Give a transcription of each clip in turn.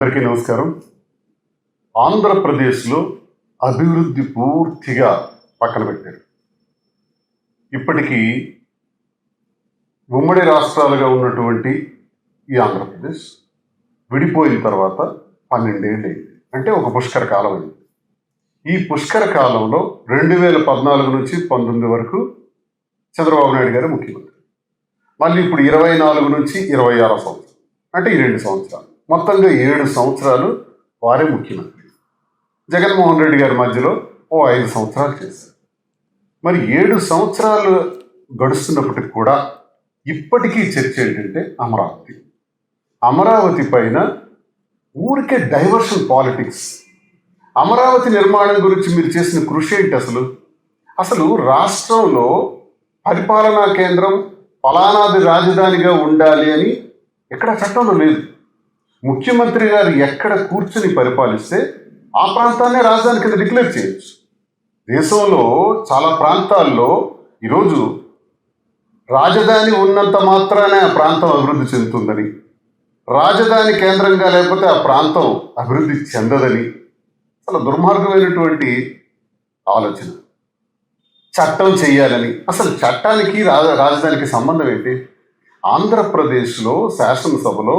అందరికీ నమస్కారం. ఆంధ్రప్రదేశ్లో అభివృద్ధి పూర్తిగా పక్కన పెట్టారు. ఇప్పటికీ ఉమ్మడి రాష్ట్రాలుగా ఉన్నటువంటి ఈ ఆంధ్రప్రదేశ్ విడిపోయిన తర్వాత 12 ఏళ్ళు అయింది. అంటే ఒక పుష్కర కాలం అయింది. ఈ పుష్కర కాలంలో 2014 నుంచి 19 వరకు చంద్రబాబు నాయుడు గారు ముఖ్యమంత్రి. మళ్ళీ ఇప్పుడు 24 నుంచి 26 సంవత్సరం, అంటే ఈ 2 సంవత్సరాలు, మొత్తంగా 7 సంవత్సరాలు వారే ముఖ్యమంత్రి. జగన్మోహన్ రెడ్డి గారి మధ్యలో 5 సంవత్సరాలు చేశారు. మరి 7 సంవత్సరాలు గడుస్తున్నప్పటికి కూడా ఇప్పటికీ చర్చ ఏంటంటే అమరావతి పైన ఊరికే డైవర్షన్ పాలిటిక్స్. అమరావతి నిర్మాణం గురించి మీరు చేసిన కృషి ఏంటి? అసలు రాష్ట్రంలో పరిపాలనా కేంద్రం ఫలానాది రాజధానిగా ఉండాలి అని ఎక్కడ చట్టంలో లేదు. ముఖ్యమంత్రి గారు ఎక్కడ కూర్చుని పరిపాలిస్తే ఆ ప్రాంతాన్ని రాజధాని కింద డిక్లేర్ చేయొచ్చు. దేశంలో చాలా ప్రాంతాల్లో ఈరోజు రాజధాని ఉన్నంత మాత్రానే ఆ ప్రాంతం అభివృద్ధి చెందుతుందని, రాజధాని కేంద్రంగా లేకపోతే ఆ ప్రాంతం అభివృద్ధి చెందదని చాలా దుర్మార్గమైనటువంటి ఆలోచన. చట్టం చేయాలని, అసలు చట్టానికి రాజధానికి సంబంధం ఏంటి? ఆంధ్రప్రదేశ్లో శాసనసభలో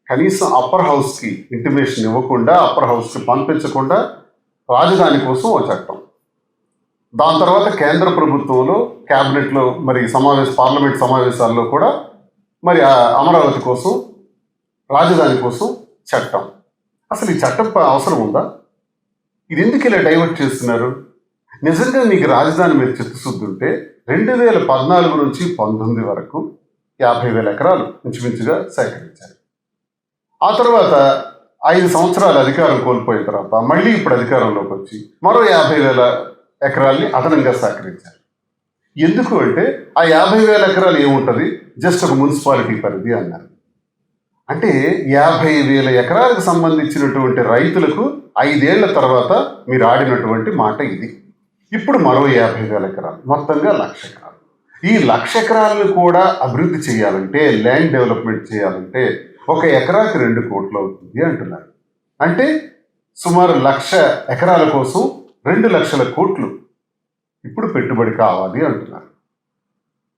కనీసం అప్పర్ హౌస్కి ఇంటిమేషన్ ఇవ్వకుండా, అప్పర్ హౌస్కి పంపించకుండా రాజధాని కోసం ఓ చట్టం. దాని తర్వాత కేంద్ర ప్రభుత్వంలో క్యాబినెట్లో మరి పార్లమెంట్ సమావేశాల్లో కూడా మరి అమరావతి కోసం, రాజధాని కోసం చట్టం. అసలు ఈ చట్టం అవసరం ఉందా? ఇది ఎందుకు ఇలా డైవర్ట్ చేస్తున్నారు? నిజంగా మీకు రాజధాని మీద చిత్తశుద్ధి ఉంటే 2014 నుంచి 19 వరకు 50,000 ఎకరాలు ఇంచుమించుగా సేకరించారు. ఆ తర్వాత 5 సంవత్సరాలు అధికారం కోల్పోయిన తర్వాత మళ్ళీ ఇప్పుడు అధికారంలోకి వచ్చి మరో 50,000 ఎకరాల్ని అదనంగా సేకరించారు. ఎందుకు అంటే ఆ 50,000 ఎకరాలు ఏముంటుంది? జస్ట్ ఒక మున్సిపాలిటీ పరిధి అన్నారు. అంటే 50,000 ఎకరాలకు సంబంధించినటువంటి రైతులకు 5 ఏళ్ల తర్వాత మీరు ఆడినటువంటి మాట ఇది. ఇప్పుడు మరో 50,000 ఎకరాలు, మొత్తంగా 1,00,000 ఎకరాలు. ఈ 1,00,000 ఎకరాలను కూడా అభివృద్ధి చేయాలంటే, ల్యాండ్ డెవలప్మెంట్ చేయాలంటే 1 ఎకరాకి 2 కోట్లు అవుతుంది అంటున్నారు. అంటే సుమారు 1,00,000 ఎకరాల కోసం 2 లక్షల కోట్లు ఇప్పుడు పెట్టుబడి కావాలి అంటున్నారు.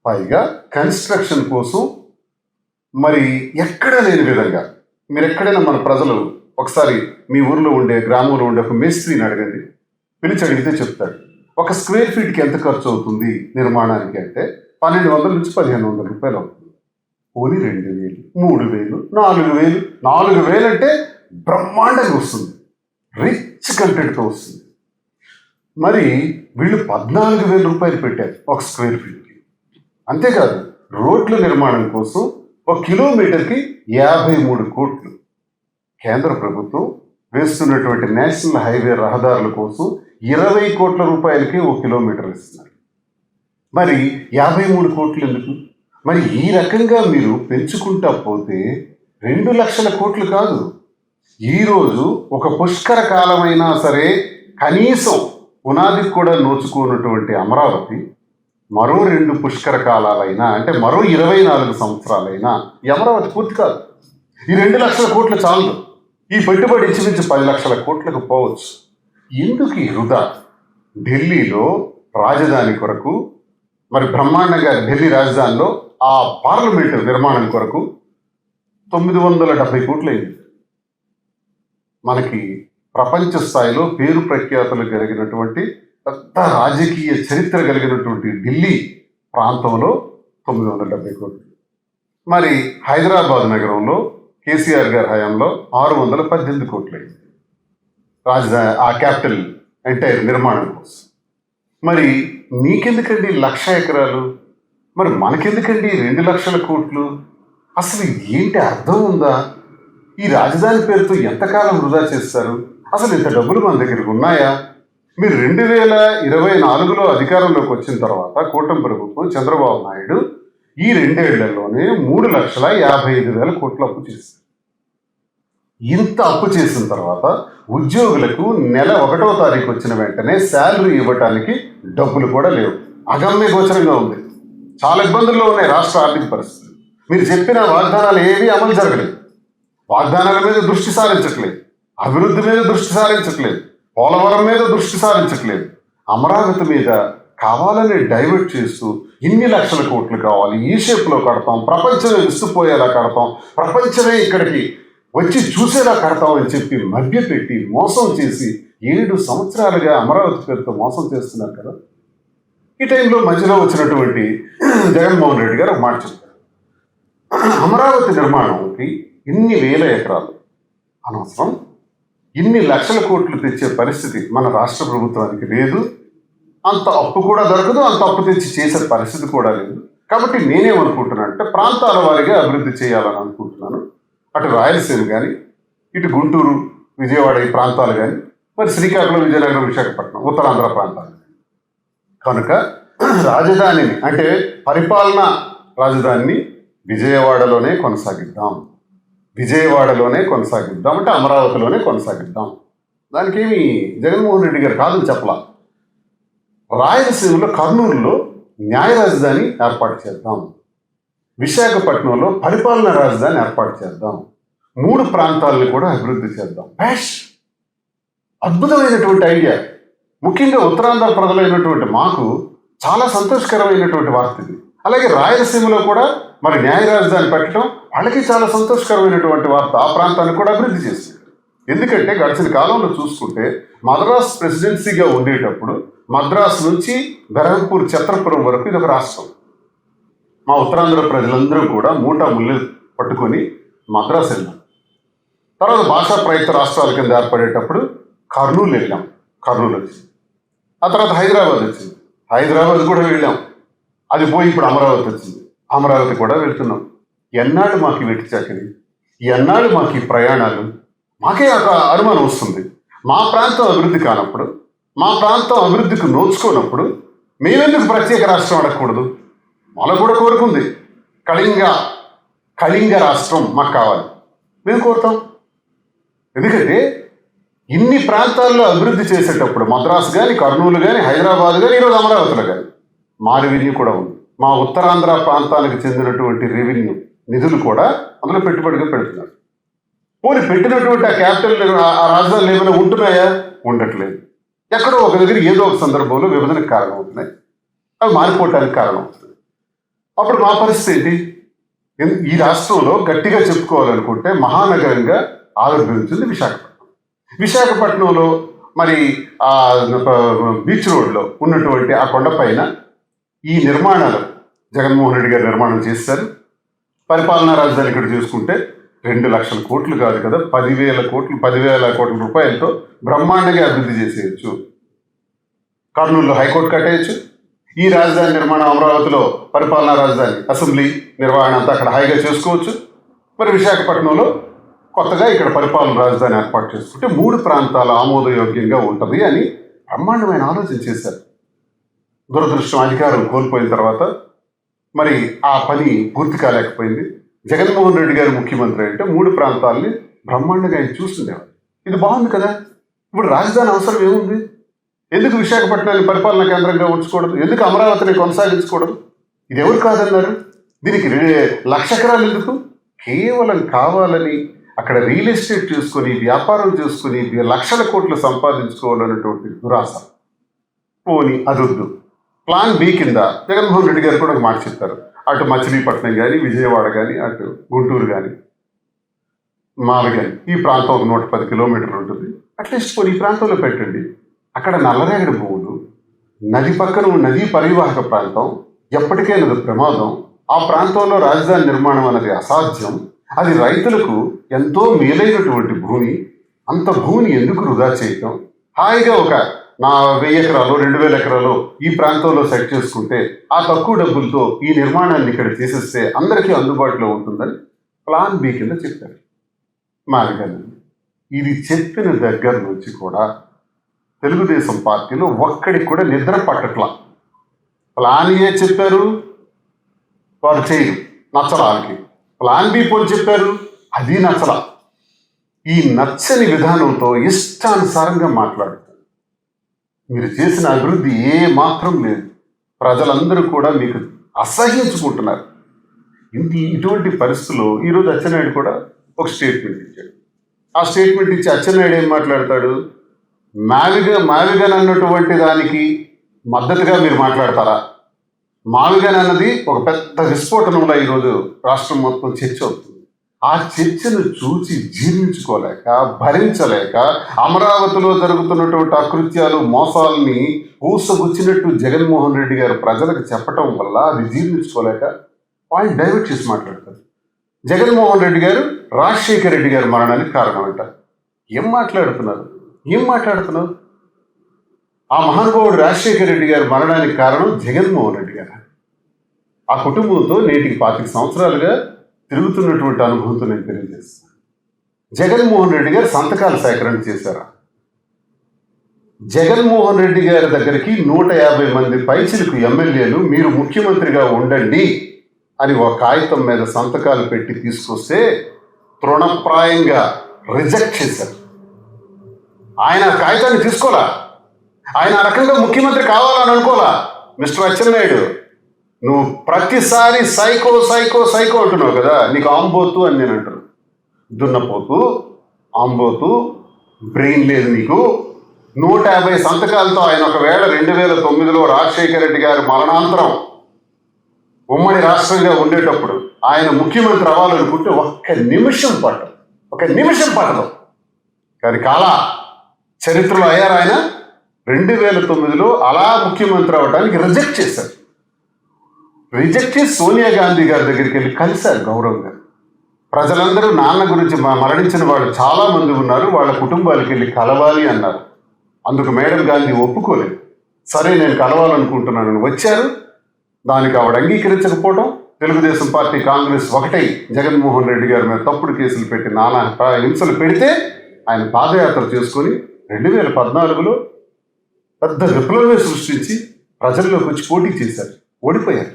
పైగా కన్స్ట్రక్షన్ కోసం మరి ఎక్కడ లేని విధంగా, మీరు ఎక్కడైనా మన ప్రజలు ఒకసారి మీ ఊర్లో ఉండే, గ్రామంలో ఉండే ఒక మేస్త్రిని అడగండి, పిలిచి అడిగితే చెప్తాడు 1 స్క్వేర్ ఫీట్కి ఎంత ఖర్చు అవుతుంది నిర్మాణానికి అంటే 1,200 నుంచి 1,500 రూపాయలు అవుతుంది. పోనీ 2,000, 3,000, 4,000. 4,000 అంటే బ్రహ్మాండంగా వస్తుంది, రిచ్ కంటెంట్తో వస్తుంది. మరి వీళ్ళు 14,000 రూపాయలు పెట్టారు 1 స్క్వేర్ ఫీట్కి. అంతేకాదు రోడ్ల నిర్మాణం కోసం 1 కిలోమీటర్కి 53 కోట్లు. కేంద్ర ప్రభుత్వం వేస్తున్నటువంటి నేషనల్ హైవే రహదారుల కోసం 20 కోట్ల రూపాయలకి 1 కిలోమీటర్ ఇస్తున్నారు. మరి 53 కోట్లు ఎందుకు? మరి ఈ రకంగా మీరు పెంచుకుంటా పోతే 2 లక్షల కోట్లు కాదు. ఈరోజు ఒక పుష్కర కాలమైనా సరే కనీసం పునాదికి కూడా నోచుకున్నటువంటి అమరావతి మరో 2 పుష్కర కాలాలైనా, అంటే మరో 24 సంవత్సరాలైనా ఈ అమరావతి పూర్తి కాదు. ఈ 2 లక్షల కోట్లు చాలదు. ఈ పెట్టుబడి ఇంచుమించు 10 లక్షల కోట్లకు పోవచ్చు. ఎందుకు ఈ వృధా? ఢిల్లీలో రాజధాని కొరకు మరి బ్రహ్మాండంగా ఢిల్లీ రాజధానిలో ఆ పార్లమెంటు నిర్మాణం కొరకు 970 కోట్లు అయింది. మనకి ప్రపంచ స్థాయిలో పేరు ప్రఖ్యాతులు కలిగినటువంటి పెద్ద రాజకీయ చరిత్ర కలిగినటువంటి ఢిల్లీ ప్రాంతంలో 970 కోట్లు. మరి హైదరాబాద్ నగరంలో కేసీఆర్ గారి హయాంలో 618 కోట్లు అయింది రాజధాని, ఆ క్యాపిటల్ ఎంటైర్ నిర్మాణం కోసం. మరి మీకెందుకండి 1,00,000 ఎకరాలు? మరి మనకెందుకండి 2 లక్షల కోట్లు? అసలు ఏంటి అర్థం ఉందా? ఈ రాజధాని పేరుతో ఎంతకాలం వృధా చేస్తారు? అసలు ఇంత డబ్బులు మన దగ్గరికి ఉన్నాయా? మీరు 2024లో అధికారంలోకి వచ్చిన తర్వాత కూటమి ప్రభుత్వం చంద్రబాబు నాయుడు ఈ 2 ఏళ్లలోనే 3,55,000 కోట్లు అప్పు చేశారు. ఇంత అప్పు చేసిన తర్వాత ఉద్యోగులకు నెల 1వ తారీఖు వచ్చిన వెంటనే శాలరీ ఇవ్వటానికి డబ్బులు కూడా లేవు. అగమ్య గోచరంగా ఉంది. చాలా ఇబ్బందుల్లో ఉన్నాయి రాష్ట్ర ఆర్థిక పరిస్థితులు. మీరు చెప్పిన వాగ్దానాలు ఏవి అమలు జరగలేదు. వాగ్దానాల మీద దృష్టి సారించట్లేదు, అభివృద్ధి మీద దృష్టి సారించట్లేదు, పోలవరం మీద దృష్టి సారించట్లేదు. అమరావతి మీద కావాలని డైవర్ట్ చేస్తూ ఇన్ని లక్షల కోట్లు కావాలి, ఈ షేప్లో కడతాం, ప్రపంచమే విస్తుపోయేలా కడతాం, ప్రపంచమే ఇక్కడికి వచ్చి చూసేలా కడతాం అని చెప్పి మభ్యపెట్టి మోసం చేసి 7 సంవత్సరాలుగా అమరావతి పేరుతో మోసం చేస్తున్నారు కదా. ఈ టైంలో మధ్యలో వచ్చినటువంటి జగన్మోహన్ రెడ్డి గారు ఒక మాట చెప్తారు, అమరావతి నిర్మాణంకి ఇన్ని వేల ఎకరాలు అనవసరం, ఇన్ని లక్షల కోట్లు తెచ్చే పరిస్థితి మన రాష్ట్ర ప్రభుత్వానికి లేదు, అంత అప్పు కూడా దొరకదు, అంత అప్పు తెచ్చి చేసే పరిస్థితి కూడా లేదు. కాబట్టి నేనేమనుకుంటున్నాను అంటే ప్రాంతాల వారీగా అభివృద్ధి చేయాలని అనుకుంటున్నాను. అటు రాయలసీమ కానీ, ఇటు గుంటూరు, విజయవాడ ఈ ప్రాంతాలు కానీ, మరి శ్రీకాకుళం, విజయనగరం, విశాఖపట్నం, ఉత్తరాంధ్ర ప్రాంతాలు. కనుక రాజధానిని అంటే పరిపాలనా రాజధానిని విజయవాడలోనే కొనసాగిద్దాం, విజయవాడలోనే కొనసాగిద్దాం అంటే అమరావతిలోనే కొనసాగిద్దాం. దానికి ఏమి జగన్మోహన్ రెడ్డి గారు కాదని చెప్పలా. రాయలసీమలో కర్నూలులో న్యాయ రాజధాని ఏర్పాటు చేద్దాం, విశాఖపట్నంలో పరిపాలనా రాజధాని ఏర్పాటు చేద్దాం, 3 ప్రాంతాలను కూడా అభివృద్ధి చేద్దాం. బ్యాష్ అద్భుతమైనటువంటి ఐడియా. ముఖ్యంగా ఉత్తరాంధ్ర ప్రజలైనటువంటి మాకు చాలా సంతోషకరమైనటువంటి వార్త ఇది. అలాగే రాయలసీమలో కూడా మరి న్యాయ రాజధాని పెట్టడం వాళ్ళకి చాలా సంతోషకరమైనటువంటి వార్త. ఆ ప్రాంతాన్ని కూడా అభివృద్ధి చేసింది. ఎందుకంటే గడిచిన కాలంలో చూసుకుంటే మద్రాస్ ప్రెసిడెన్సీగా ఉండేటప్పుడు మద్రాసు నుంచి బెరహంపూర్, ఛత్రపురం వరకు ఇది ఒక రాష్ట్రం. మా ఉత్తరాంధ్ర ప్రజలందరూ కూడా మూటా ముళ్ళు పట్టుకొని మద్రాసు వెళ్ళాం. తర్వాత భాషా ప్రయుక్త రాష్ట్రాల కింద ఏర్పడేటప్పుడు కర్నూలు వెళ్ళాం, కర్నూలు వచ్చింది. ఆ తర్వాత హైదరాబాద్ వచ్చింది, హైదరాబాద్ కూడా వెళ్ళాం. అది పోయి ఇప్పుడు అమరావతి వచ్చింది, అమరావతి కూడా వెళ్తున్నాం. ఎన్నాళ్ళు మాకు ఈ వెట్టి చాకరి, ఎన్నాళ్ళు మాకు ఈ ప్రయాణాలు? మాకే ఒక అనుమానం వస్తుంది. మా ప్రాంతం అభివృద్ధి కానప్పుడు, మా ప్రాంతం అభివృద్ధికి నోచుకోనప్పుడు మేమెందుకు ప్రత్యేక రాష్ట్రం అడగకూడదు? మాలో కూడా కోరుకుంది కళింగ రాష్ట్రం మాకు కావాలి, మేము కోరుతాం. ఎందుకంటే ఇన్ని ప్రాంతాల్లో అభివృద్ధి చేసేటప్పుడు మద్రాసు కానీ, కర్నూలు కానీ, హైదరాబాద్ కానీ, ఈరోజు అమరావతిలో కానీ మా రెవెన్యూ కూడా ఉంది. మా ఉత్తరాంధ్ర ప్రాంతానికి చెందినటువంటి రెవెన్యూ నిధులు కూడా అందులో పెట్టుబడిగా పెడుతున్నారు. పోనీ పెట్టినటువంటి ఆ క్యాపిటల్, ఆ రాజధానులు ఏమైనా ఉంటున్నాయా? ఉండట్లేదు. ఎక్కడో ఒక దగ్గర ఏదో ఒక సందర్భంలో విభజనకు కారణం అవుతున్నాయి, అవి మారిపోవటానికి కారణం అవుతుంది. అప్పుడు మా పరిస్థితి ఏంటి? ఈ రాష్ట్రంలో గట్టిగా చెప్పుకోవాలనుకుంటే మహానగరంగా ఆవిర్భవించింది విశాఖపట్నం. విశాఖపట్నంలో మరి ఆ బీచ్ రోడ్లో ఉన్నటువంటి ఆ కొండపైన ఈ నిర్మాణాలు జగన్మోహన్ రెడ్డి గారు నిర్మాణం చేశారు. పరిపాలనా రాజధాని ఇక్కడ చూసుకుంటే 2 లక్షల కోట్లు కాదు కదా, 10,000 కోట్ల రూపాయలతో బ్రహ్మాండంగా అభివృద్ధి చేసేయచ్చు. కర్నూలులో హైకోర్టు కట్టేయచ్చు. ఈ రాజధాని నిర్మాణం అమరావతిలో పరిపాలనా రాజధాని, అసెంబ్లీ నిర్వహణ అంతా అక్కడ హాయిగా చేసుకోవచ్చు. మరి విశాఖపట్నంలో కొత్తగా ఇక్కడ పరిపాలన రాజధాని ఏర్పాటు చేసుకుంటే 3 ప్రాంతాల ఆమోదయోగ్యంగా ఉంటుంది అని బ్రహ్మాండమైన ఆలోచన చేశారు. దురదృష్టం అధికారం కోల్పోయిన తర్వాత మరి ఆ పని పూర్తి కాలేకపోయింది. జగన్మోహన్ రెడ్డి గారు ముఖ్యమంత్రి అంటే 3 ప్రాంతాలని బ్రహ్మాండంగా ఆయన చూస్తుండేవారు. ఇది బాగుంది కదా. ఇప్పుడు రాజధాని అవసరం ఏముంది? ఎందుకు విశాఖపట్నాన్ని పరిపాలనా కేంద్రంగా ఉంచకూడదు? ఎందుకు అమరావతిని కొనసాగించకూడదు? ఇది ఎవరు కాదన్నారు? దీనికి 1,00,000 ఎకరాలు ఎందుకు? కేవలం కావాలని అక్కడ రియల్ ఎస్టేట్ చేసుకొని, వ్యాపారం చేసుకొని లక్షల కోట్లు సంపాదించుకోవాలన్నటువంటి దురాశ. పోని అదొద్దు. ప్లాన్ బి కింద జగన్మోహన్ రెడ్డి గారు కూడా ఒక మాట చెప్తారు. అటు మచిలీపట్నం కానీ, విజయవాడ కానీ, అటు గుంటూరు కానీ, మావి కానీ, ఈ ప్రాంతం ఒక 110 కిలోమీటర్లు ఉంటుంది. అట్లీస్ట్ పోనీ ఈ ప్రాంతంలో పెట్టండి. అక్కడ నల్లరేగడి భూములు, నది పక్కన నదీ పరివాహక ప్రాంతం, ఎప్పటికైనా అది ప్రమాదం. ఆ ప్రాంతంలో రాజధాని నిర్మాణం అనేది అసాధ్యం. అది రైతులకు ఎంతో మేలైనటువంటి భూమి. అంత భూమిని ఎందుకు వృధా చేయటం? హాయిగా ఒక 1000 ఎకరాలు, 2000 ఎకరాలు ఈ ప్రాంతంలో సెట్ చేసుకుంటే ఆ తక్కువ డబ్బులతో ఈ నిర్మాణాన్ని ఇక్కడ చేసేస్తే అందరికీ అందుబాటులో ఉంటుందని ప్లాన్ బి కింద చెప్పారు మాదిగలు. ఇది చెప్పిన దగ్గర నుంచి కూడా తెలుగుదేశం పార్టీలో ఒక్కడికి కూడా నిద్ర పట్టట్లా. ప్లాన్ ఏ చెప్పారు, వారు చేయరు, నచ్చలానికి. ప్లాన్ బి పోని చెప్పారు, అది నచ్చలా. ఈ నచ్చని విధానంతో ఇష్టానుసారంగా మాట్లాడుతారు. మీరు చేసిన అభివృద్ధి ఏ మాత్రం లేదు. ప్రజలందరూ కూడా మీకు అసహ్యించుకుంటున్నారు. ఇటువంటి పరిస్థితుల్లో ఈరోజు అచ్చెన్నాయుడు కూడా ఒక స్టేట్మెంట్ ఇచ్చాడు. ఆ స్టేట్మెంట్ ఇచ్చి అచ్చెన్నాయుడు ఏం మాట్లాడతాడు? మావిగన్ అన్నటువంటి దానికి మద్దతుగా మీరు మాట్లాడతారా? మావిగన్ అన్నది ఒక పెద్ద విస్ఫోటనంలో ఈరోజు రాష్ట్రం మొత్తం చర్చ అవుతుంది. ఆ చర్చను చూసి జీర్ణించుకోలేక, భరించలేక, అమరావతిలో జరుగుతున్నటువంటి అకృత్యాలు, మోసాలని పూసగుచ్చినట్టు జగన్మోహన్ రెడ్డి గారు ప్రజలకు చెప్పటం వల్ల అది జీర్ణించుకోలేక పాయింట్ డైవర్ట్ చేసి మాట్లాడతారు. జగన్మోహన్ రెడ్డి గారు రాజశేఖర రెడ్డి గారి మరణానికి కారణం అంట. ఏం మాట్లాడుతున్నారు? ఆ మహానుభావుడు రాజశేఖర రెడ్డి గారి మరణానికి కారణం జగన్మోహన్ రెడ్డి గారు. ఆ కుటుంబంతో నేటికి 25 సంవత్సరాలుగా తిరుగుతున్నటువంటి అనుభవంతో నేను తెలియజేస్తాను. జగన్మోహన్ రెడ్డి గారు సంతకాల సేకరణ చేశారా? జగన్మోహన్ రెడ్డి గారి దగ్గరికి 150 మంది పైచిలకు ఎమ్మెల్యేలు మీరు ముఖ్యమంత్రిగా ఉండండి అని ఒక కాగితం మీద సంతకాలు పెట్టి తీసుకొస్తే తృణప్రాయంగా రిజెక్ట్ చేశారు. ఆయన కాగితాన్ని తీసుకోలా, ఆయన ఆ రకంగా ముఖ్యమంత్రి కావాలని అనుకోలా. మిస్టర్ అచ్చెన్నాయుడు, నువ్వు ప్రతిసారి సైకో సైకో సైకో అంటున్నావు కదా, నీకు ఆంబోతు అని నేను అంటాను. దున్నపోతు, ఆంబోతు, బ్రెయిన్ లేదు నీకు. 150 సంతకాలతో ఆయన ఒకవేళ 2009లో రాజశేఖర రెడ్డి గారి మరణాంతరం ఉమ్మడి రాష్ట్రంగా ఉండేటప్పుడు ఆయన ముఖ్యమంత్రి అవ్వాలనుకుంటే ఒక్క నిమిషం పట్టదు. కానీ చరిత్రలో అయ్యారు. ఆయన 2009లో అలా ముఖ్యమంత్రి అవ్వడానికి రిజెక్ట్ చేశారు. రిజెక్ట్ చేసి సోనియా గాంధీ గారి దగ్గరికి వెళ్ళి కలిశారు గౌరవంగా. ప్రజలందరూ నాన్న గురించి మరణించిన వాళ్ళు చాలా మంది ఉన్నారు, వాళ్ళ కుటుంబాలకు వెళ్ళి కలవాలి అన్నారు. అందుకు మేడం గాంధీ ఒప్పుకోలేదు. సరే నేను కలవాలనుకుంటున్నానని వచ్చారు. దానికి ఆవిడ అంగీకరించకపోవడం, తెలుగుదేశం పార్టీ, కాంగ్రెస్ ఒకటై జగన్మోహన్ రెడ్డి గారి మీద తప్పుడు కేసులు పెట్టి నానా హింసలు పెడితే ఆయన పాదయాత్ర చేసుకొని 2014లో పెద్ద విప్లవమే సృష్టించి ప్రజల్లోకి వచ్చి పోటీ చేశారు, ఓడిపోయారు.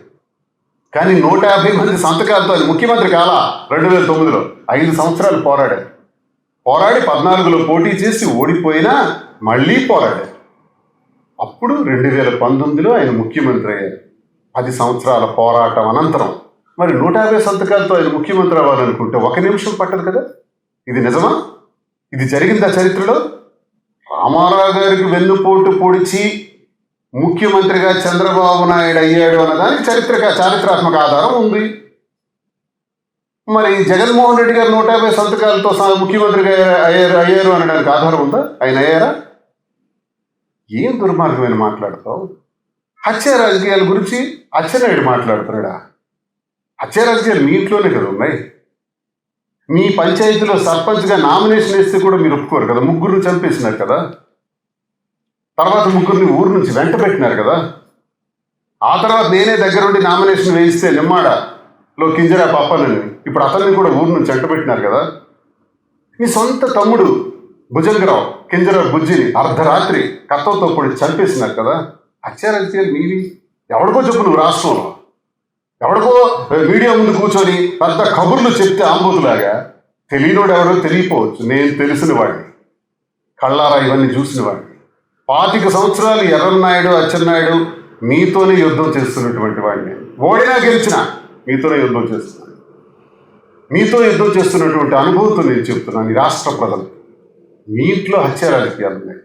కానీ 150 మంది సంతకాలతో ఆయన ముఖ్యమంత్రి కాలా. 2009లో 5 సంవత్సరాలు పోరాడి 14లో పోటీ చేసి ఓడిపోయినా మళ్ళీ పోరాడారు. అప్పుడు 2019లో ఆయన ముఖ్యమంత్రి అయ్యారు. 10 సంవత్సరాల పోరాటం అనంతరం మరి 150 సంతకాలతో ఆయన ముఖ్యమంత్రి అవ్వాలనుకుంటే 1 నిమిషం పట్టదు కదా. ఇది నిజమా? ఇది జరిగిందా చరిత్రలో? రామారావు గారికి వెన్నుపోటు పొడిచి ముఖ్యమంత్రిగా చంద్రబాబు నాయుడు అయ్యాడు అన్నదానికి చారిత్రాత్మక ఆధారం ఉంది. మరి జగన్మోహన్ రెడ్డి గారు 150 సంతకాలతో ముఖ్యమంత్రిగా అయ్యారు అనడానికి ఆధారం ఉందా? ఆయన అయ్యారా? ఏం దుర్మార్గమైన మాట్లాడతావు? హత్య రాజకీయాల గురించి అచ్చెన్నాయుడు మాట్లాడుతున్నాడా? హత్య రాజకీయాలు మీ ఇంట్లోనే కదా ఉన్నాయి. మీ పంచాయతీలో సర్పంచ్గా నామినేషన్ వేస్తే కూడా మీరు ఒప్పుకోరు కదా. 3 చంపేసినారు కదా. తర్వాత 3 ఊరు నుంచి వెంట పెట్టినారు కదా. ఆ తర్వాత నేనే దగ్గరుండి నామినేషన్ వేయిస్తే నిమ్మాడలో కింజరా పప్పనని ఇప్పుడు అతన్ని కూడా ఊరు నుంచి వెంట పెట్టినారు కదా. మీ సొంత తమ్ముడు భుజంగరావు కింజరా బుజ్జిని అర్ధరాత్రి కత్తతో పొడి చంపేసినారు కదా. హత్య రాజకీయాలు మీవి. ఎవడికో చెప్పు నువ్వు రాష్ట్రంలో, ఎవడికో మీడియా ముందు కూర్చొని పెద్ద కబుర్లు చెప్తే ఆంబోతులాగా. తెలియనోడు ఎవరో తెలియపోవచ్చు, నేను తెలిసిన వాడిని, కళ్ళారా ఇవన్నీ చూసిన వాడిని. 25 సంవత్సరాలు ఎర్రన్నాయుడు, అచ్చెన్నాయుడు మీతోనే యుద్ధం చేస్తున్నటువంటి వాడిని. ఓడినా గెలిచినా మీతోనే యుద్ధం చేస్తున్నాను. మీతో యుద్ధం చేస్తున్నటువంటి అనుభవంతో నేను చెప్తున్నాను. ఈ రాష్ట్ర ప్రజలు మీ ఇంట్లో హత్య రాజకీయాలు ఉన్నాయి.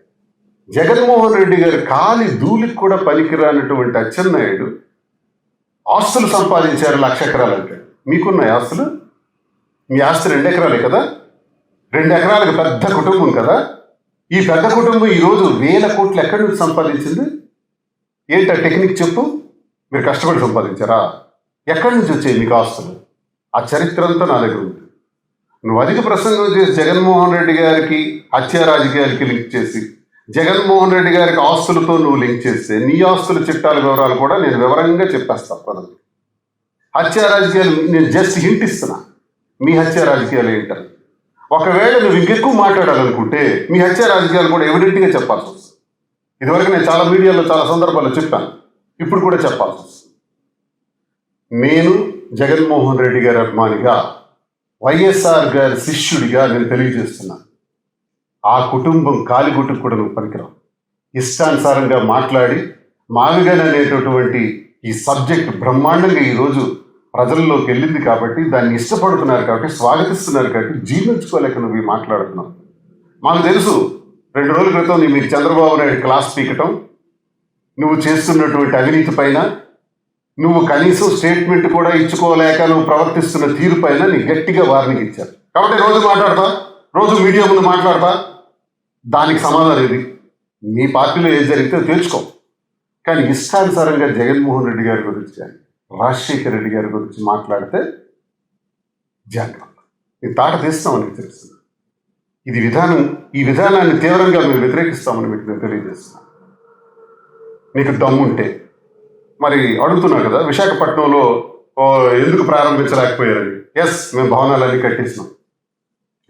జగన్మోహన్ రెడ్డి గారి కాలి ధూళికి కూడా పనికిరానటువంటి అచ్చెన్నాయుడు ఆస్తులు సంపాదించారు 1,00,000 ఎకరాలు. అంటే మీకున్న ఆస్తులు, మీ ఆస్తి 2 ఎకరాలే కదా. 2 ఎకరాలకు పెద్ద కుటుంబం కదా. ఈ పెద్ద కుటుంబం ఈరోజు 1,000 కోట్లు ఎక్కడి నుంచి సంపాదించింది? ఏంటి ఆ టెక్నిక్ చెప్పు. మీరు కష్టపడి సంపాదించారా? ఎక్కడి నుంచి వచ్చాయి మీకు ఆస్తులు? ఆ చరిత్ర అంతా నా దగ్గర ఉంది. నువ్వు అధిక ప్రసంగం చేసి జగన్మోహన్ రెడ్డి గారికి హత్య రాజకీయాలకి లింక్ చేసి, జగన్మోహన్ రెడ్డి గారికి ఆస్తులతో నువ్వు లింక్ చేస్తే నీ ఆస్తుల చిట్టాల వివరాలు కూడా నేను వివరంగా చెప్పేస్తాను ప్రజలకు. హత్య రాజకీయాలు నేను జస్ట్ హింట్ ఇస్తున్నా. మీ హత్య రాజకీయాలు ఏంటని ఒకవేళ నువ్వు ఇంకెక్కువ మాట్లాడాలనుకుంటే మీ హత్య రాజకీయాలు కూడా ఎవిడెంట్గా చెప్పాల్సి వస్తుంది. ఇదివరకు నేను చాలా మీడియాలో చాలా సందర్భాల్లో చెప్పాను, ఇప్పుడు కూడా చెప్పాల్సి వస్తుంది. నేను జగన్మోహన్ రెడ్డి గారి అభిమానిగా, వైఎస్ఆర్ గారి శిష్యుడిగా నేను తెలియజేస్తున్నాను. ఆ కుటుంబం కాలిగుట్టుకు కూడా నువ్వు పనికిరావు. ఇష్టానుసారంగా మాట్లాడి మావిగన్ అనేటటువంటి ఈ సబ్జెక్ట్ బ్రహ్మాండంగా ఈరోజు ప్రజల్లోకి వెళ్ళింది కాబట్టి, దాన్ని ఇష్టపడుతున్నారు కాబట్టి, స్వాగతిస్తున్నారు కాబట్టి జీర్ణించుకోలేక నువ్వు ఇవి మాట్లాడుతున్నావు. మాకు తెలుసు 2 రోజుల క్రితం మీకు చంద్రబాబు నాయుడు క్లాస్ పీకటం, నువ్వు చేస్తున్నటువంటి అవినీతి పైన, నువ్వు కనీసం స్టేట్మెంట్ కూడా ఇచ్చుకోలేక నువ్వు ప్రవర్తిస్తున్న తీరు పైన నీకు గట్టిగా వార్నింగ్ ఇచ్చారు. కాబట్టి రోజు మాట్లాడతా, రోజు మీడియా ముందు మాట్లాడతా. దానికి సమాధానం ఇది. మీ పార్టీలో ఏది జరిగితే తెలుసుకో. కానీ ఇష్టానుసారంగా జగన్మోహన్ రెడ్డి గారి గురించి కానీ రాజశేఖర రెడ్డి గారి గురించి మాట్లాడితే జాగ్రత్త, ఈ తాట తీస్తామని మీకు తెలుస్తుంది. ఇది విధానం, ఈ విధానాన్ని తీవ్రంగా మేము వ్యతిరేకిస్తామని మీకు నేను తెలియజేస్తున్నాను. నీకు దమ్ముంటే మరి అడుగుతున్నావు కదా, విశాఖపట్నంలో ఎందుకు ప్రారంభించలేకపోయారని. ఎస్, మేము భవనాలన్నీ కట్టేసినాం,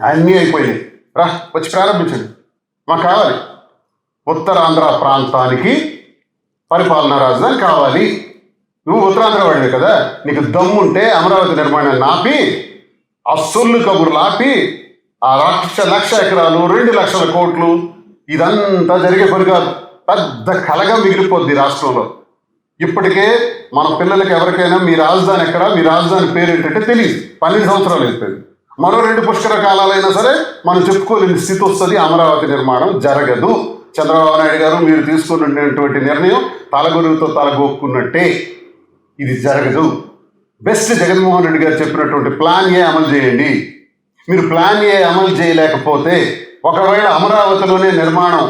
అన్నీ అయిపోయినాయి, రా వచ్చి ప్రారంభించండి, మాకు కావాలి. ఉత్తరాంధ్ర ప్రాంతానికి పరిపాలనా రాజధాని కావాలి. నువ్వు ఉత్తరాంధ్ర వాడివే కదా, నీకు దమ్ముంటే అమరావతి నిర్మాణాన్ని ఆపి, అస్సుళ్ళు కబుర్లు ఆపి, ఆ 1,00,000 ఎకరాలు 2,00,000 కోట్లు ఇదంతా జరిగే పని కాదు. పెద్ద కలగా మిగిలిపోద్ది రాష్ట్రంలో. ఇప్పటికే మన పిల్లలకి ఎవరికైనా మీ రాజధాని ఎక్కడ, మీ రాజధాని పేరు ఏంటంటే తెలియదు. 12 సంవత్సరాలు అయిపోయింది. మరో 2 పుష్కర కాలాలైనా సరే మనం చెప్పుకోలేని స్థితి వస్తుంది. అమరావతి నిర్మాణం జరగదు. చంద్రబాబు నాయుడు గారు మీరు తీసుకున్నటువంటి నిర్ణయం తలగొరువుతో తలగొక్కున్నట్టే. ఇది జరగదు. బెస్ట్ జగన్మోహన్ రెడ్డి గారు చెప్పినటువంటి ప్లాన్ ఏ అమలు చేయండి. మీరు ప్లాన్ ఏ అమలు చేయలేకపోతే, ఒకవేళ అమరావతిలోనే నిర్మాణం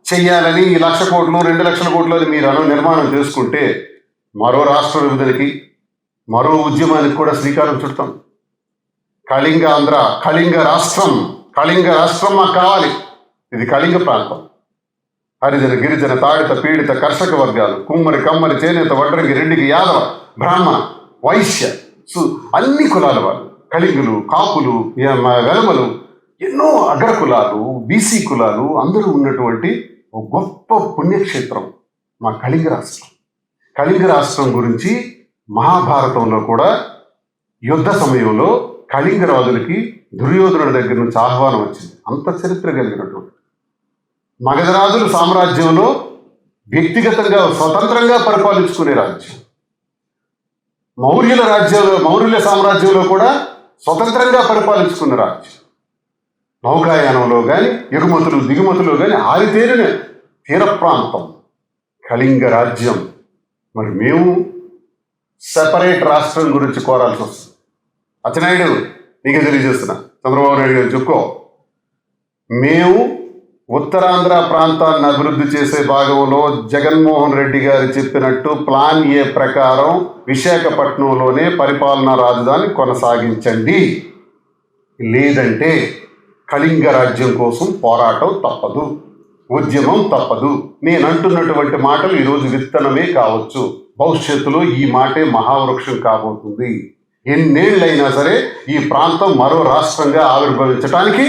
చెయ్యాలని ఈ 1,00,000 కోట్లు 2,00,000 కోట్లు అని మీరు నిర్మాణం చేసుకుంటే మరో రాష్ట్ర విభజనకి, మరో ఉద్యమానికి కూడా శ్రీకారం చుడతాం. కళింగ ఆంధ్ర, కళింగ రాష్ట్రం, కళింగ రాష్ట్రం మాకు కావాలి. ఇది కళింగ ప్రాంతం. హరిజన, గిరిజన, తాడిత, పీడిత, కర్షక వర్గాలు, కుమ్మరి, కమ్మరి, చేనేత, వడ్రంగి, రెడ్డికి, యాదవ, బ్రాహ్మణ, వైశ్య, అన్ని కులాల వాళ్ళు, కళింగులు, కాపులు, వెలమలు, ఎన్నో అగ్ర కులాలు, బీసీ కులాలు అందరూ ఉన్నటువంటి ఒక గొప్ప పుణ్యక్షేత్రం మా కళింగ రాష్ట్రం. కళింగ రాష్ట్రం గురించి మహాభారతంలో కూడా యుద్ధ సమయంలో కళింగ రాజులకి దుర్యోధనుడి దగ్గర నుంచి ఆహ్వానం వచ్చింది. అంత చరిత్ర కలిగినటువంటి మగధరాజుల సామ్రాజ్యంలో వ్యక్తిగతంగా స్వతంత్రంగా పరిపాలించుకునే రాజ్యం. మౌర్యుల సామ్రాజ్యంలో కూడా స్వతంత్రంగా పరిపాలించుకున్న రాజ్యం. నౌకాయానంలో కానీ, ఎగుమతులు దిగుమతులు కానీ ఆరితేరిన తీర ప్రాంతం కళింగ రాజ్యం. మరి మేము సెపరేట్ రాష్ట్రం గురించి కోరాల్సి వస్తుంది. అచ్చెన్నాయుడు, నీకే తెలియజేస్తున్నా, చంద్రబాబు నాయుడు గారు చెప్పుకో, మేము ఉత్తరాంధ్ర ప్రాంతాన్ని అభివృద్ధి చేసే భాగంలో జగన్మోహన్ రెడ్డి గారు చెప్పినట్టు ప్లాన్ ఏ ప్రకారం విశాఖపట్నంలోనే పరిపాలనా రాజధాని కొనసాగించండి. లేదంటే కళింగ రాజ్యం కోసం పోరాటం తప్పదు, ఉద్యమం తప్పదు. నేను అంటున్నటువంటి మాటలు ఈరోజు విత్తనమే కావచ్చు, భవిష్యత్తులో ఈ మాటే మహావృక్షం కాబోతుంది. ఎన్నేళ్ళైనా సరే ఈ ప్రాంతం మరో రాష్ట్రంగా ఆవిర్భవించడానికి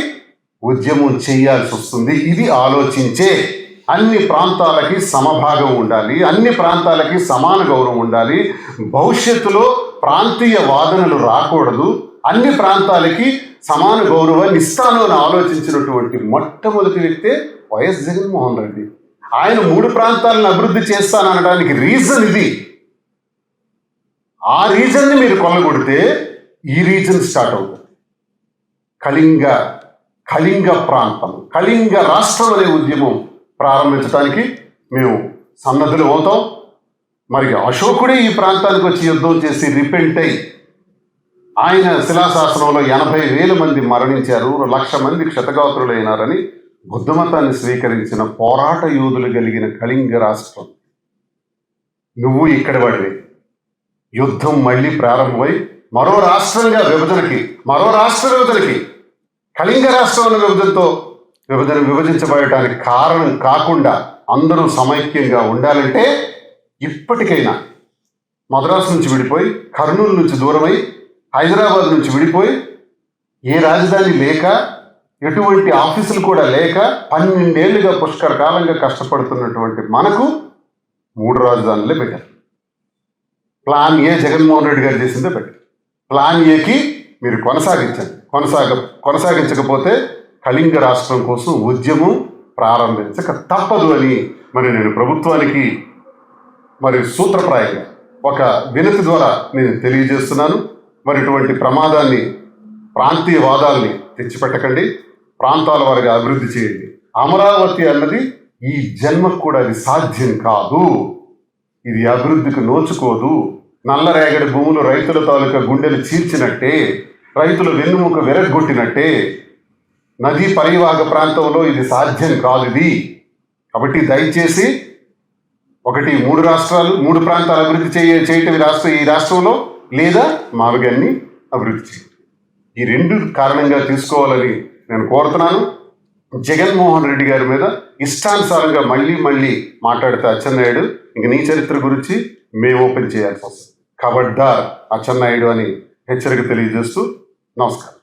ఉద్యమం చేయాల్సి వస్తుంది. ఇది ఆలోచించే. అన్ని ప్రాంతాలకి సమభాగం ఉండాలి, అన్ని ప్రాంతాలకి సమాన గౌరవం ఉండాలి. భవిష్యత్తులో ప్రాంతీయ వాదనలు రాకూడదు. అన్ని ప్రాంతాలకి సమాన గౌరవాన్ని ఇస్తాను అని ఆలోచించినటువంటి మొట్టమొదటి వ్యక్తే వైఎస్ జగన్మోహన్ రెడ్డి. ఆయన 3 ప్రాంతాలను అభివృద్ధి చేస్తాననడానికి రీజన్ ఇది. ఆ రీజన్ని మీరు కొల్లగొడితే ఈ రీజన్ స్టార్ట్ అవుతుంది. కళింగ ప్రాంతం, కళింగ రాష్ట్రం అనే ఉద్యమం ప్రారంభించడానికి మేము సన్నద్ధులు అవుతాం. మరి అశోకుడే ఈ ప్రాంతానికి వచ్చి యుద్ధం చేసి రిపెంట్ అయి ఆయన శిలాశాసనంలో 80,000 మంది మరణించారు, 1,00,000 మంది క్షతగాత్రులైనారని బుద్ధమతాన్ని స్వీకరించిన పోరాట యోధులు కలిగిన కళింగ రాష్ట్రం. నువ్వు ఇక్కడ వాడివే. యుద్ధం మళ్ళీ ప్రారంభమై మరో రాష్ట్ర విభజనకి కళింగ రాష్ట్రం అనే విభజించబడటానికి కారణం కాకుండా అందరూ సమైక్యంగా ఉండాలంటే ఇప్పటికైనా మద్రాసు నుంచి విడిపోయి, కర్నూలు నుంచి దూరమై, హైదరాబాద్ నుంచి విడిపోయి, ఏ రాజధాని లేక, ఎటువంటి ఆఫీసులు కూడా లేక 12 ఏళ్లుగా పుష్కర కాలంగా కష్టపడుతున్నటువంటి మనకు 3 రాజధానులే పెట్టారు. ప్లాన్ ఏ జగన్మోహన్ రెడ్డి గారు చేసిందే పెట్టారు. ప్లాన్ ఏకి మీరు కొనసాగించకపోతే కళింగ రాష్ట్రం కోసం ఉద్యమం ప్రారంభించక తప్పదు అని మరి నేను ప్రభుత్వానికి మరి సూత్రప్రాయంగా ఒక వినతి ద్వారా నేను తెలియజేస్తున్నాను. మరి ఇటువంటి ప్రమాదాన్ని, ప్రాంతీయవాదాల్ని తెచ్చిపెట్టకండి. ప్రాంతాల వారిగా అభివృద్ధి చేయండి. అమరావతి అన్నది ఈ జన్మకు కూడా అది సాధ్యం కాదు. ఇది అభివృద్ధికి నోచుకోదు. నల్లరేగడి భూములు రైతుల తాలూకా గుండెలు చీల్చినట్టే, రైతుల వెన్నుముక విరగ్గొట్టినట్టే. నదీ పరివాహక ప్రాంతంలో ఇది సాధ్యం కాదు. ఇది కాబట్టి దయచేసి 3 రాష్ట్రాలు 3 ప్రాంతాలు అభివృద్ధి చేయటం ఈ రాష్ట్రంలో, లేదా మావిగాన్ని అభివృద్ధి చేయటం, ఈ 2 కారణంగా తీసుకోవాలని నేను కోరుతున్నాను. జగన్మోహన్ రెడ్డి గారి మీద ఇష్టానుసారంగా మళ్ళీ మాట్లాడితే అచ్చెన్నాయుడు, ఇంక నీ చరిత్ర గురించి మేము ఓపెన్ చేయాల్సి వస్తుంది. ఖబర్దార్ అచ్చెన్నాయుడు అని హెచ్చరిక తెలియజేస్తూ నమస్కారం.